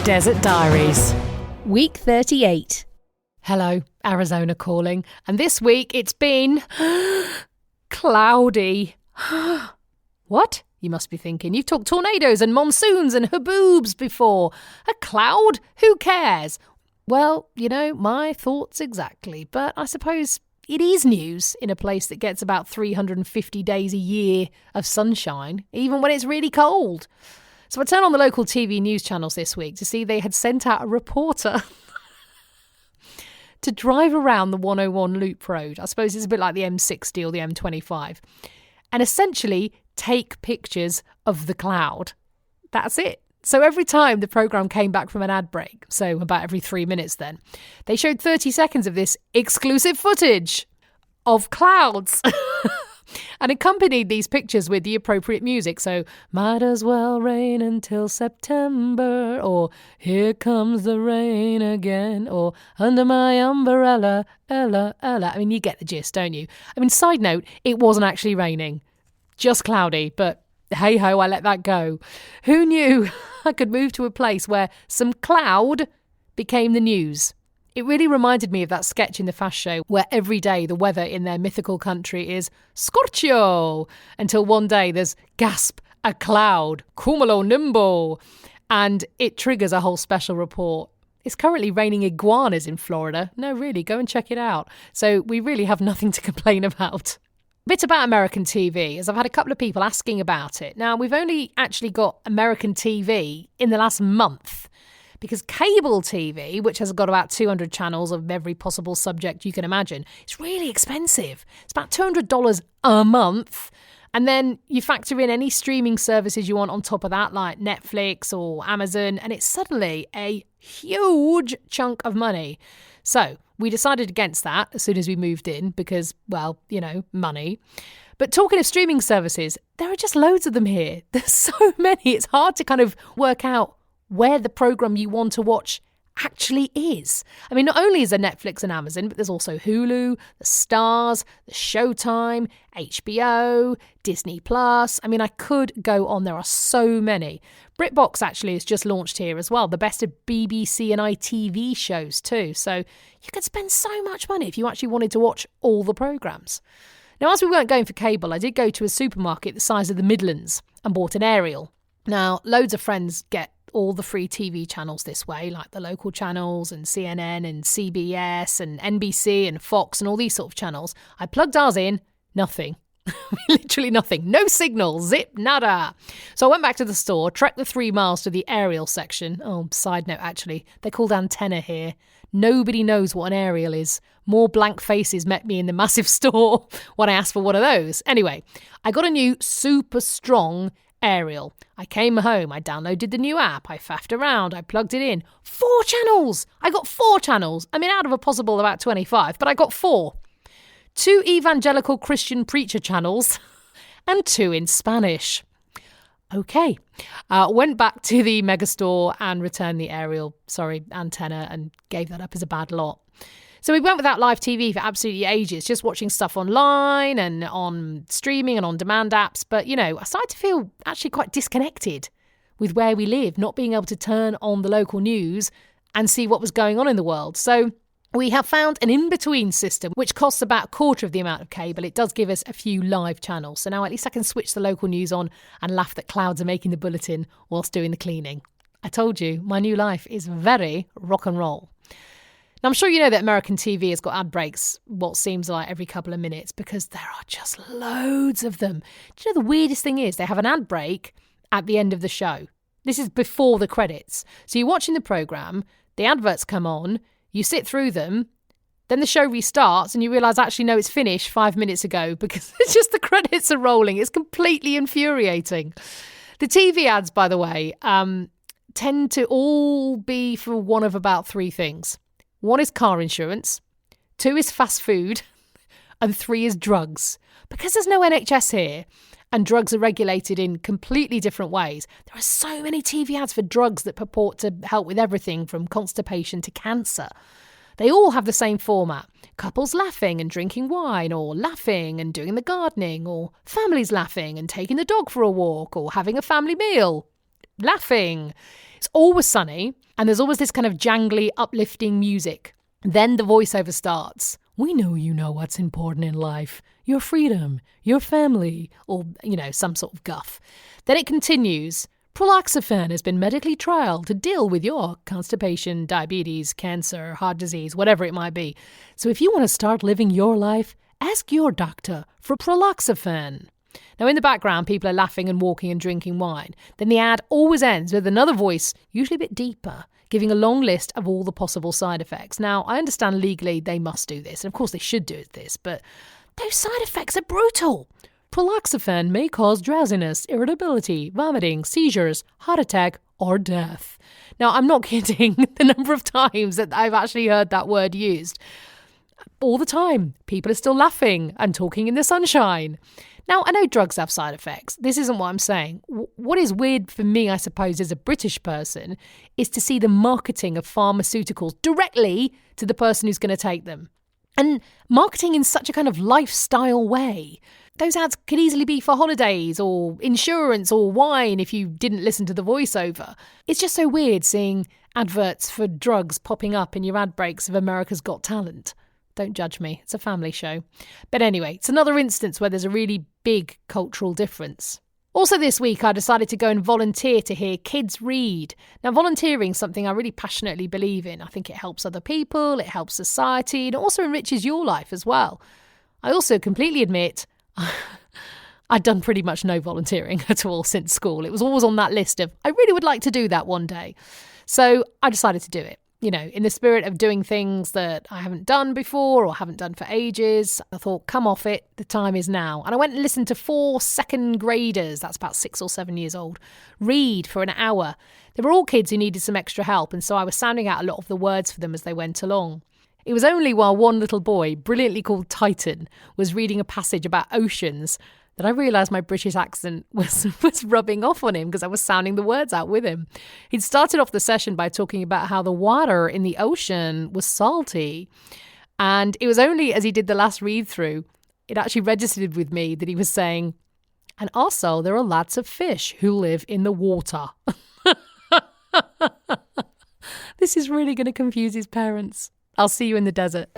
Desert Diaries. Week 38. Hello, Arizona calling. And this week it's been cloudy. What? You must be thinking, you've talked tornadoes and monsoons and haboobs before. A cloud? Who cares? Well, you know, my thoughts exactly. But I suppose it is news in a place that gets about 350 days a year of sunshine, even when it's really cold. So I turned on the local TV news channels this week to see they had sent out a reporter to drive around the 101 Loop Road. I suppose it's a bit like the M60 or the M25. And essentially take pictures of the cloud. That's it. So every time the programme came back from an ad break, so about every 3 minutes then, they showed 30 seconds of this exclusive footage of clouds and accompanied these pictures with the appropriate music. So, might as well rain until September, or here comes the rain again, or under my umbrella, Ella, Ella. I mean, you get the gist, don't you? I mean, side note, it wasn't actually raining, just cloudy, but hey-ho, I let that go. Who knew I could move to a place where some cloud became the news? It really reminded me of that sketch in the Fast Show where every day the weather in their mythical country is scorcho, until one day there's gasp, a cloud, cumulo nimbo, and it triggers a whole special report. It's currently raining iguanas in Florida. No, really, go and check it out. So we really have nothing to complain about. Bit about American TV, as I've had a couple of people asking about it. Now, we've only actually got American TV in the last month because cable TV, which has got about 200 channels of every possible subject you can imagine, it's really expensive. It's about $200 a month. And then you factor in any streaming services you want on top of that, like Netflix or Amazon, and it's suddenly a huge chunk of money. So we decided against that as soon as we moved in because, well, you know, money. But talking of streaming services, there are just loads of them here. There's so many. It's hard to kind of work out where the programme you want to watch actually is. I mean, not only is there Netflix and Amazon, but there's also Hulu, the Stars, the Showtime, HBO, Disney Plus. I mean, I could go on. There are so many. BritBox actually has just launched here as well. The best of BBC and ITV shows too. So you could spend so much money if you actually wanted to watch all the programmes. Now, as we weren't going for cable, I did go to a supermarket the size of the Midlands and bought an aerial. Now, loads of friends get all the free TV channels this way, like the local channels and CNN and CBS and NBC and Fox and all these sort of channels. I plugged ours in, nothing. Literally nothing. No signal. Zip, nada. So I went back to the store, trekked the 3 miles to the aerial section. Oh, side note, actually, they're called antenna here. Nobody knows what an aerial is. More blank faces met me in the massive store when I asked for one of those. Anyway, I got a new super strong aerial. I came home, I downloaded the new app, I faffed around, I plugged it in. 4 channels! I got 4 channels. I mean, out of a possible about 25, but I got 4. 2 evangelical Christian preacher channels and 2 in Spanish. Okay. Went back to the megastore and returned the antenna and gave that up as a bad lot. So we went without live TV for absolutely ages, just watching stuff online and on streaming and on-demand apps. But, you know, I started to feel actually quite disconnected with where we live, not being able to turn on the local news and see what was going on in the world. So we have found an in-between system, which costs about a quarter of the amount of cable. It does give us a few live channels. So now at least I can switch the local news on and laugh that clouds are making the bulletin whilst doing the cleaning. I told you, my new life is very rock and roll. Now, I'm sure you know that American TV has got ad breaks what seems like every couple of minutes because there are just loads of them. Do you know the weirdest thing is they have an ad break at the end of the show. This is before the credits. So you're watching the programme, the adverts come on, you sit through them, then the show restarts and you realise actually no, it's finished 5 minutes ago because it's just the credits are rolling. It's completely infuriating. The TV ads, by the way, tend to all be for one of about 3 things. 1 is car insurance, 2 is fast food, and 3 is drugs. Because there's no NHS here and drugs are regulated in completely different ways, there are so many TV ads for drugs that purport to help with everything from constipation to cancer. They all have the same format. Couples laughing and drinking wine, or laughing and doing the gardening, or families laughing and taking the dog for a walk, or having a family meal. Laughing. It's always sunny, and there's always this kind of jangly, uplifting music. Then the voiceover starts. We know you know what's important in life. Your freedom, your family, or, some sort of guff. Then it continues. Proloxafen has been medically trialed to deal with your constipation, diabetes, cancer, heart disease, whatever it might be. So if you want to start living your life, ask your doctor for Proloxafen. Now, in the background, people are laughing and walking and drinking wine. Then the ad always ends with another voice, usually a bit deeper, giving a long list of all the possible side effects. Now, I understand legally they must do this, and of course they should do this, but those side effects are brutal. Proloxafen may cause drowsiness, irritability, vomiting, seizures, heart attack, or death. Now, I'm not kidding the number of times that I've actually heard that word used. All the time. People are still laughing and talking in the sunshine. Now, I know drugs have side effects. This isn't what I'm saying. What is weird for me, I suppose, as a British person, is to see the marketing of pharmaceuticals directly to the person who's going to take them. And marketing in such a kind of lifestyle way. Those ads could easily be for holidays or insurance or wine if you didn't listen to the voiceover. It's just so weird seeing adverts for drugs popping up in your ad breaks of America's Got Talent. Don't judge me, it's a family show. But anyway, it's another instance where there's a really big cultural difference. Also this week, I decided to go and volunteer to hear kids read. Now, volunteering is something I really passionately believe in. I think it helps other people, it helps society, and it also enriches your life as well. I also completely admit I'd done pretty much no volunteering at all since school. It was always on that list of, I really would like to do that one day. So I decided to do it. In the spirit of doing things that I haven't done before or haven't done for ages. I thought, come off it, the time is now. And I went and listened to 4 second graders, that's about 6 or 7 years old, read for an hour. They were all kids who needed some extra help, and so I was sounding out a lot of the words for them as they went along. It was only while one little boy, brilliantly called Titan, was reading a passage about oceans that I realised my British accent was rubbing off on him because I was sounding the words out with him. He'd started off the session by talking about how the water in the ocean was salty. And it was only as he did the last read-through, it actually registered with me that he was saying, and also there are lots of fish who live in the water. This is really going to confuse his parents. I'll see you in the desert.